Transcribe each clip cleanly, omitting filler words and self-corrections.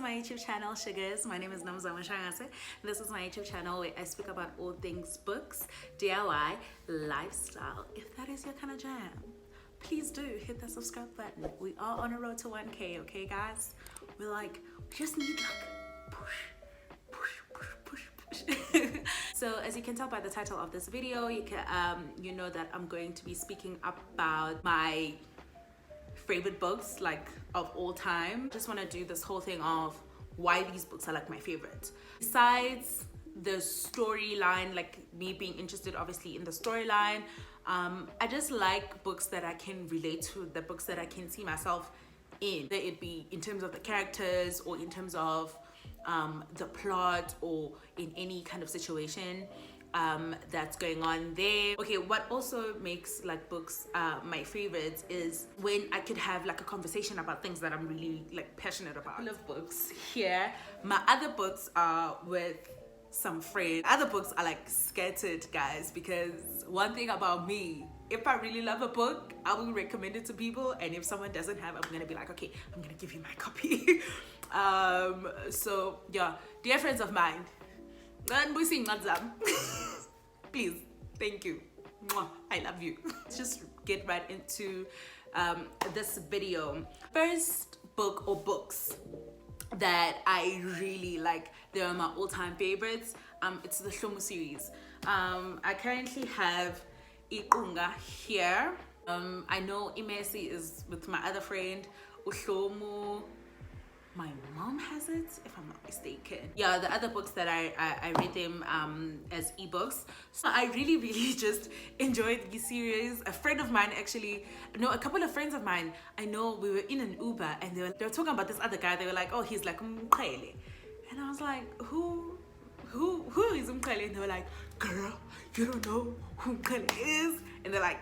my YouTube channel, SHUGAS. My name is Shangase. This is my YouTube channel where I speak about all things books, DIY, lifestyle. If that is your kind of jam, please do hit that subscribe button. We are on a road to 1K, okay guys? We just need push. So as you can tell by the title of this video, you know that I'm going to be speaking about my favorite books of all time. Just want to do this whole thing of why these books are my favorite. Besides the storyline, me being interested obviously in the storyline, I just like books that I can relate to, the books that I can see myself in, whether it be in terms of the characters or in terms of the plot or in any kind of situation that's going on there. Okay, what also makes books my favorites is when I could have a conversation about things that I'm really passionate about. I love books here. My other books are with some friends. Other books are scattered, guys, because one thing about me, if I really love a book, I will recommend it to people, and if someone doesn't have, I'm gonna be like, okay, I'm gonna give you my copy. So yeah, dear friends of mine, please, thank you, I love you. Let's just get right into this video. First book or books that I really like, they're my all-time favorites. It's the Shangase series. I currently have Iqunga here. I know Imesi is with my other friend Uhlomu. My mom has it, if I'm not mistaken. Yeah, the other books that I read them as ebooks. So I really just enjoyed the series. A friend of mine actually, no, a couple of friends of mine, I know we were in an Uber and they were talking about this other guy. They were like, oh, he's like Mqele. And I was like, who is Mqele? And they were like, girl, you don't know who Mqele is? And they're like,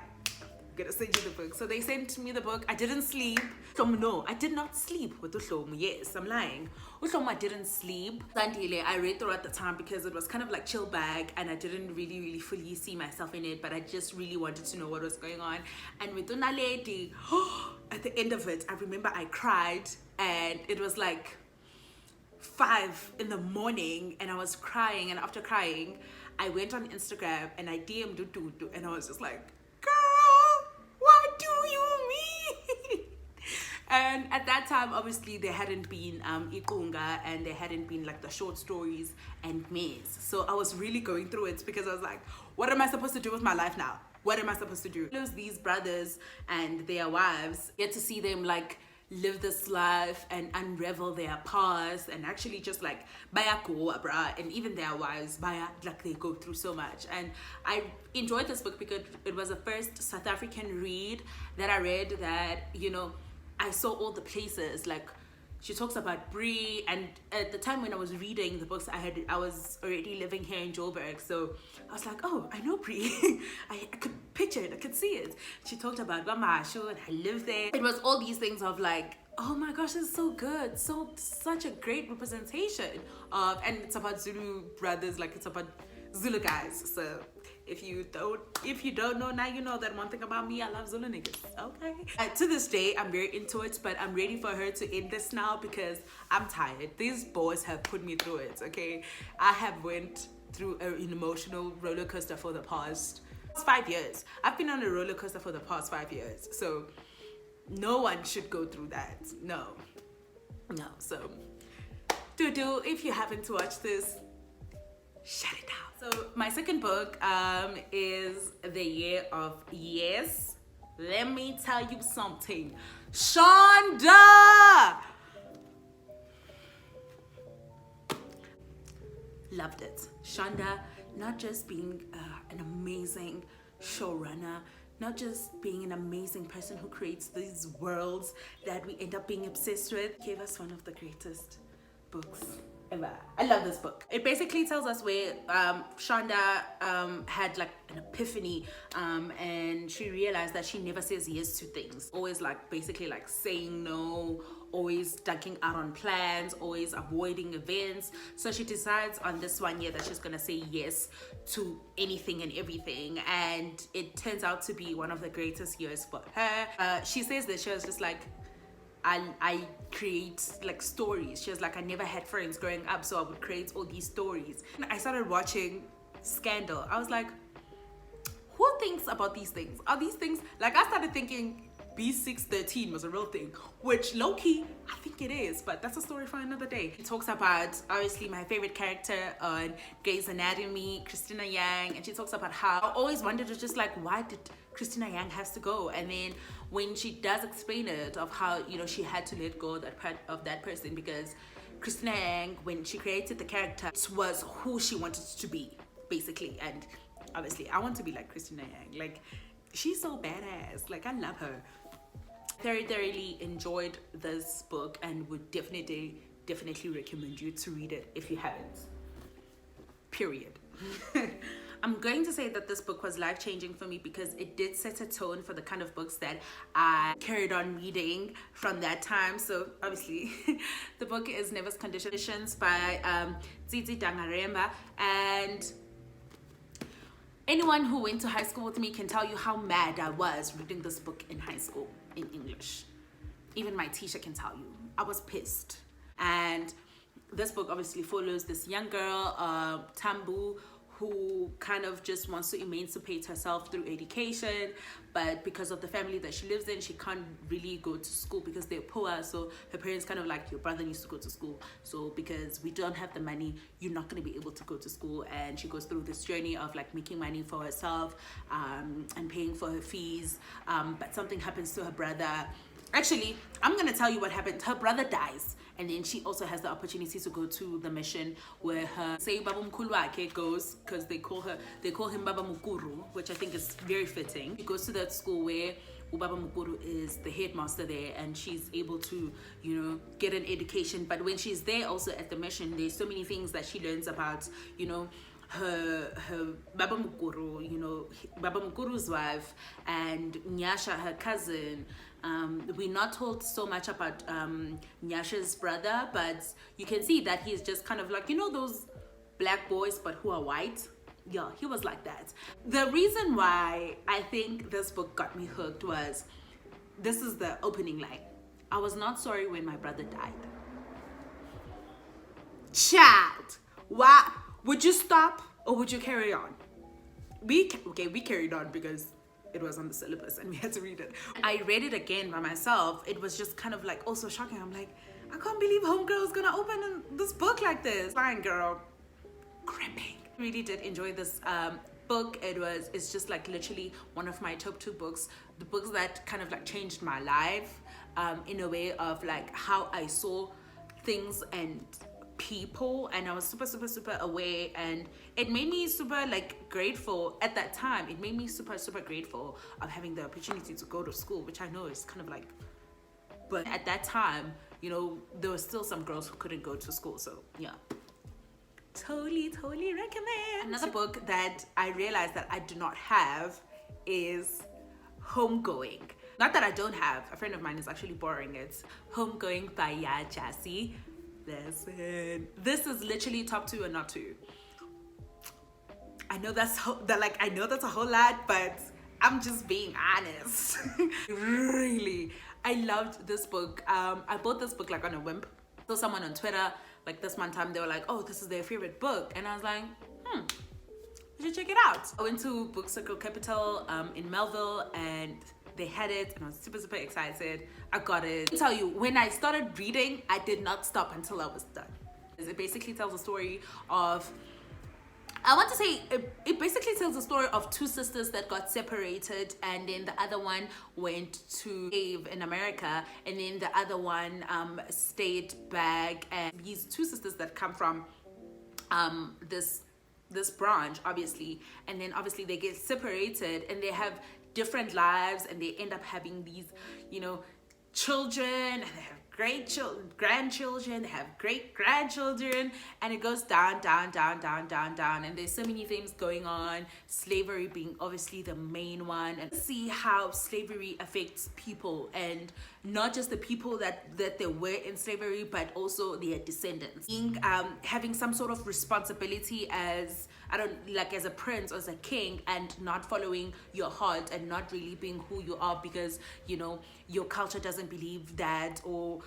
gonna send you the book. So they sent me the book. I didn't sleep. No, I did not sleep with Uhlomu. Yes, I'm lying. Uhlomu, I didn't sleep. Sandile, I read through at the time because it was kind of chill bag and I didn't really fully see myself in it, but I just really wanted to know what was going on. And with Una Lady, at the end of it, I remember I cried and it was 5 in the morning and I was crying, and after crying, I went on Instagram and I DM'd Dudu and I was just like, what do you mean? And at that time, obviously, there hadn't been Iqunga and there hadn't been the short stories and maze. So I was really going through it because I was like, what am I supposed to do with my life now? What am I supposed to do? These brothers and their wives, get to see them live this life and unravel their past, and actually just baya go bruh, and even their wives baya, they go through so much. And I enjoyed this book because it was the first South African read that I read that, you know, I saw all the places. She talks about Brie, and at the time when I was reading the books, I was already living here in Joburg, so I was like, oh, I know Brie. I could picture it, I could see it. She talked about Gamashu and I lived there. It was all these things of oh my gosh, this is so good, such a great representation of, and it's about Zulu brothers, it's about Zulu guys. So if you don't know, now you know that. One thing about me, I love Zulu niggas, okay? To this day, I'm very into it, but I'm ready for her to end this now because I'm tired. These boys have put me through it, okay? I have went through an emotional roller coaster for the past 5 years. I've been on a roller coaster for the past 5 years, so no one should go through that. No. So, Dudu, if you haven't watched this, shut it down. So my second book is The Year of Yes. Let me tell you something. Shonda! Loved it. Shonda, not just being an amazing showrunner, not just being an amazing person who creates these worlds that we end up being obsessed with, gave us one of the greatest books ever. I love this book. It basically tells us where Shonda had an epiphany and she realized that she never says yes to things. Always basically saying no, always ducking out on plans, always avoiding events. So she decides on this one year that she's gonna say yes to anything and everything, and it turns out to be one of the greatest years for her. She says that she was just I create like stories. She was like, I never had friends growing up, so I would create all these stories. And I started watching Scandal. I was like, who thinks about these things? Are these things, like I started thinking B613 was a real thing, which low-key, I think it is, but that's a story for another day. It talks about, obviously, my favorite character on Grey's Anatomy, Christina Yang, and she talks about how I always wondered, it's just like, why did Christina Yang have to go? And then when she does explain it, of how, you know, she had to let go of that person, because Christina Yang, when she created the character, it was who she wanted to be, basically. And obviously, I want to be like Christina Yang. Like, she's so badass. Like, I love her. Thoroughly enjoyed this book and would definitely recommend you to read it if you haven't. Period. I'm going to say that this book was life-changing for me because it did set a tone for the kind of books that I carried on reading from that time. So obviously, the book is Never's Conditions by Tsitsi Dangaremba, and anyone who went to high school with me can tell you how mad I was reading this book in high school in English. Even my teacher can tell you. I was pissed. And this book obviously follows this young girl, Tambu, who kind of just wants to emancipate herself through education, but because of the family that she lives in, she can't really go to school because they're poor. So her parents kind of like, your brother needs to go to school, so because we don't have the money, you're not going to be able to go to school. And she goes through this journey of like making money for herself and paying for her fees, but something happens to her brother. Actually, I'm going to tell you what happened. Her brother dies, and then she also has the opportunity to go to the mission where her say Baba Mkulwake goes, because they call him Baba Mukuru, which I think is very fitting. She goes to that school where Baba Mukuru is the headmaster there, and she's able to, you know, get an education. But when she's there also at the mission, there's so many things that she learns about, you know, her Baba Mukuru, you know, Baba Mukuru's wife, and Nyasha, her cousin. We're not told so much about Nyasha's brother, but you can see that he's just kind of like, you know, those black boys but who are white. Yeah, he was like that. The reason why I think this book got me hooked was, this is the opening line: I was not sorry when my brother died. Chat. What? Would you stop or would you carry on? We carried on because it was on the syllabus and we had to read it. I read it again by myself. It was just kind of like also shocking. I'm like, I can't believe Homegirl's gonna open this book like this. Fine, girl. Gripping. Really did enjoy this book. It's just like literally one of my top 2 books. The books that kind of like changed my life in a way of like how I saw things and people, and I was super aware, and it made me super like grateful at that time. It made me super grateful of having the opportunity to go to school, which I know is kind of like, but at that time, you know, there were still some girls who couldn't go to school. So yeah, totally recommend. Another book that I realized that I do not have is Homegoing. Not that I don't have, a friend of mine is actually borrowing it. Homegoing by Ya Jassy. Listen, this is literally top 2 and not 2. I know that's a whole lot, but I'm just being honest. Really, I loved this book. I bought this book like on a whim. So someone on Twitter, like this one time, they were like, oh, this is their favorite book, and I was like, you should check it out. I went to Book Circle Capital in Melville, and they had it, and I was super excited. I got it. I'll tell you, when I started reading, I did not stop until I was done. It basically tells a story of, it basically tells a story of 2 sisters that got separated, and then the other one went to cave in America, and then the other one stayed back. And these 2 sisters that come from this branch, obviously, and then obviously they get separated, and they have different lives, and they end up having these, you know, children, and they have grandchildren, they have great-grandchildren, and it goes down, and there's so many things going on, slavery being obviously the main one, and see how slavery affects people and not just the people that they were in slavery, but also their descendants. Being, having some sort of responsibility as, as a prince or as a king, and not following your heart and not really being who you are because, your culture doesn't believe that, or,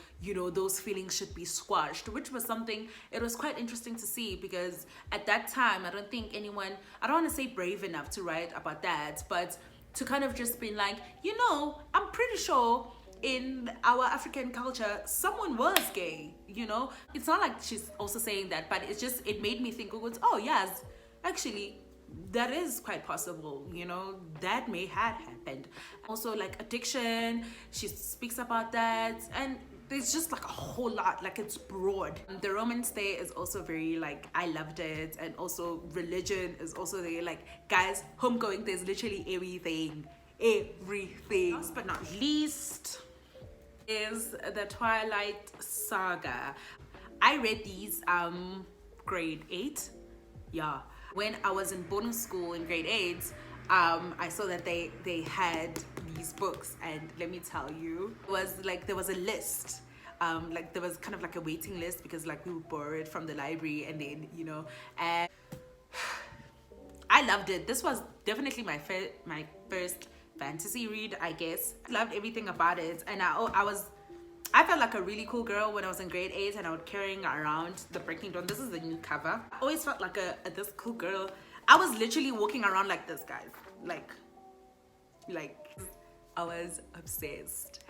those feelings should be squashed, which was something, it was quite interesting to see, because at that time, I don't think anyone, I don't want to say brave enough to write about that, but to kind of just be like, I'm pretty sure in our African culture, someone was gay, It's not like she's also saying that, but it made me think, oh yes, actually, that is quite possible, that may have happened. Also, like addiction, she speaks about that, and there's just like a whole lot, like it's broad. The romance there is also very like, I loved it, and also religion is also there. Like, guys, homegoing, there's literally everything. Last but not least is the Twilight Saga. I read these grade 8. Yeah. When I was in boarding school in grade 8, I saw that they had these books, and let me tell you, there was a list. There was kind of like a waiting list, because like we would borrow it from the library, and then and I loved it. This was definitely my first fantasy read, I guess. Loved everything about it, and I felt like a really cool girl when I was in grade 8, and I was carrying around the Breaking Dawn. This is the new cover. I always felt like this cool girl. I was literally walking around like this, guys. Like I was obsessed.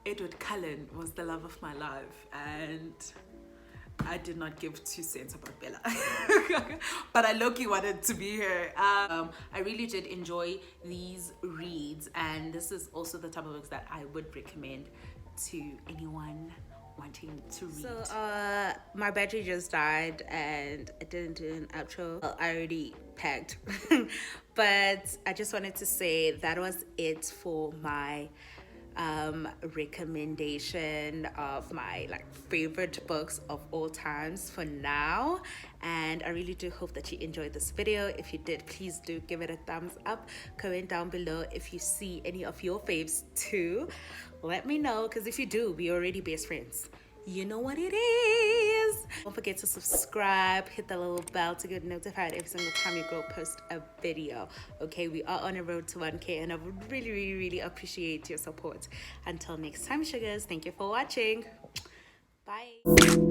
Edward Cullen was the love of my life, and I did not give 2 cents about Bella. But I low-key wanted to be her. I really did enjoy these reads, and this is also the type of books that I would recommend to anyone wanting to read. So my battery just died, and I didn't do an outro. Well, I already packed. But I just wanted to say that was it for my recommendation of my favorite books of all times for now, and I really do hope that you enjoyed this video. If you did, please do give it a thumbs up. Comment down below if you see any of your faves too. Let me know, because if you do, we're already best friends. You know what it is. Don't forget to subscribe, hit the little bell to get notified every single time your girl posts a video. Okay, we are on a road to 1K, and I would really, really, really appreciate your support. Until next time, sugars, thank you for watching. Bye.